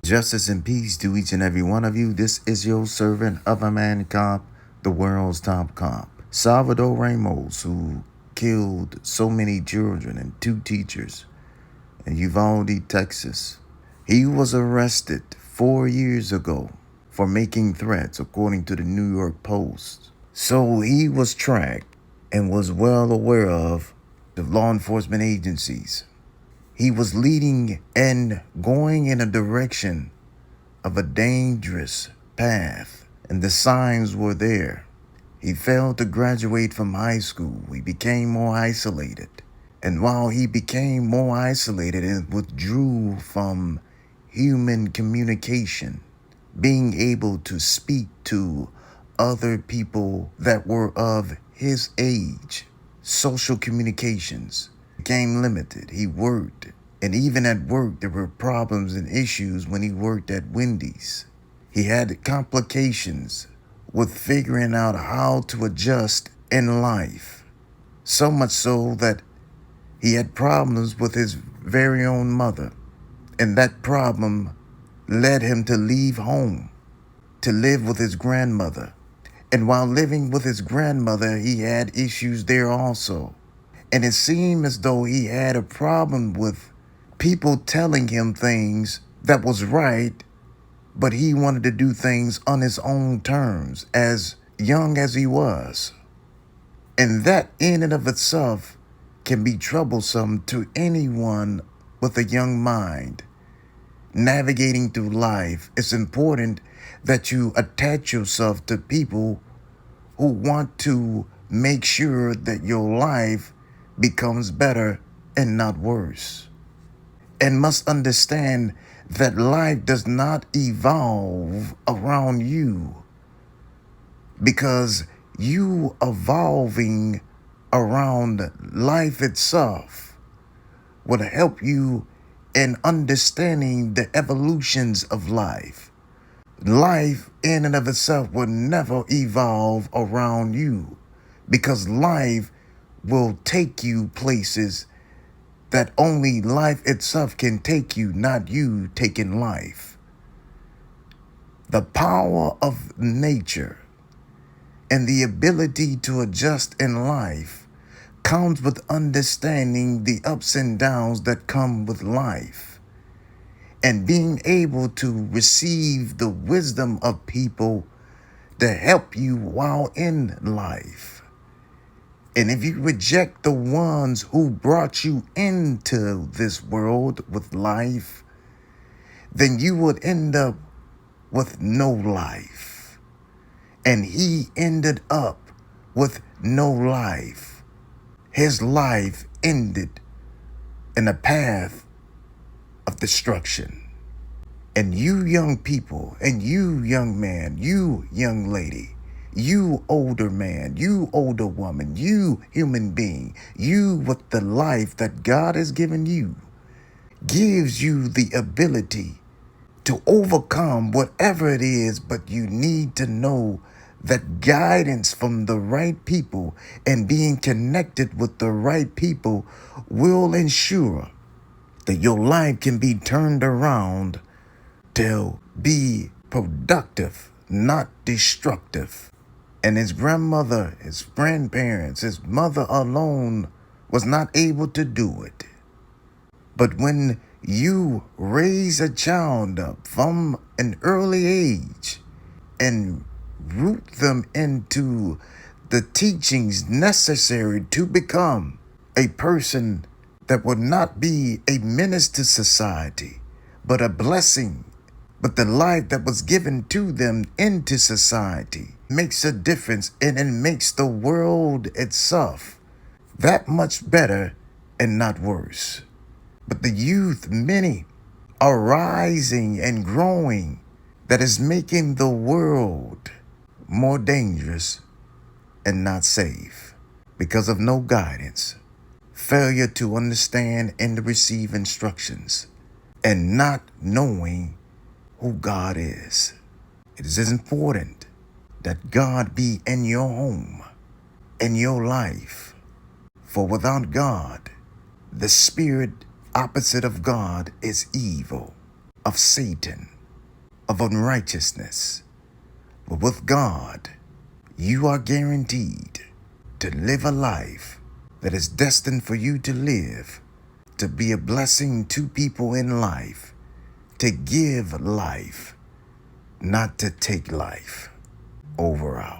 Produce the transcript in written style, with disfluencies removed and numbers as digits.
Justice and peace to each and every one of you. This is your servant of a man cop, the world's top cop, Salvador Ramos, who killed so many children and 2 teachers in Uvalde, Texas. He was arrested 4 years ago for making threats, according to the New York Post. So he was tracked and was well aware of the law enforcement agencies. He was leading and going in a direction of a dangerous path, and the signs were there. He failed to graduate from high school. He became more isolated. And while he became more isolated and withdrew from human communication, being able to speak to other people that were of his age, social communications became limited. He worked, and even at work, there were problems and issues when he worked at Wendy's. He had complications with figuring out how to adjust in life, so much so that he had problems with his very own mother, and that problem led him to leave home to live with his grandmother. And while living with his grandmother, he had issues there also. And it seemed as though he had a problem with people telling him things that was right, but he wanted to do things on his own terms, as young as he was. And that in and of itself can be troublesome to anyone with a young mind. Navigating through life, it's important that you attach yourself to people who want to make sure that your life becomes better and not worse. And must understand that life does not evolve around you, because you evolving around life itself would help you in understanding the evolutions of life. Life in and of itself will never evolve around you, because life will take you places that only life itself can take you, not you taking life. The power of nature and the ability to adjust in life comes with understanding the ups and downs that come with life, and being able to receive the wisdom of people to help you while in life. And if you reject the ones who brought you into this world with life, then you would end up with no life. And he ended up with no life. His life ended in a path of destruction. And you young people, and you young man, you young lady, you older man, you older woman, you human being, you with the life that God has given you, gives you the ability to overcome whatever it is, but you need to know that guidance from the right people and being connected with the right people will ensure that your life can be turned around to be productive, not destructive. And his grandmother, his grandparents, his mother alone was not able to do it. But when you raise a child up from an early age and root them into the teachings necessary to become a person that would not be a menace to society, but a blessing, but the life that was given to them into society makes a difference, and it makes the world itself that much better and not worse. But the youth, many are rising and growing, that is making the world more dangerous and not safe because of no guidance, failure to understand and to receive instructions, and not knowing who God is. It is important that God be in your home, in your life. For without God, the spirit opposite of God is evil, of Satan. of unrighteousness. But with God, you are guaranteed to live a life that is destined for you to live, to be a blessing to people in life, to give life, not to take life. Over out.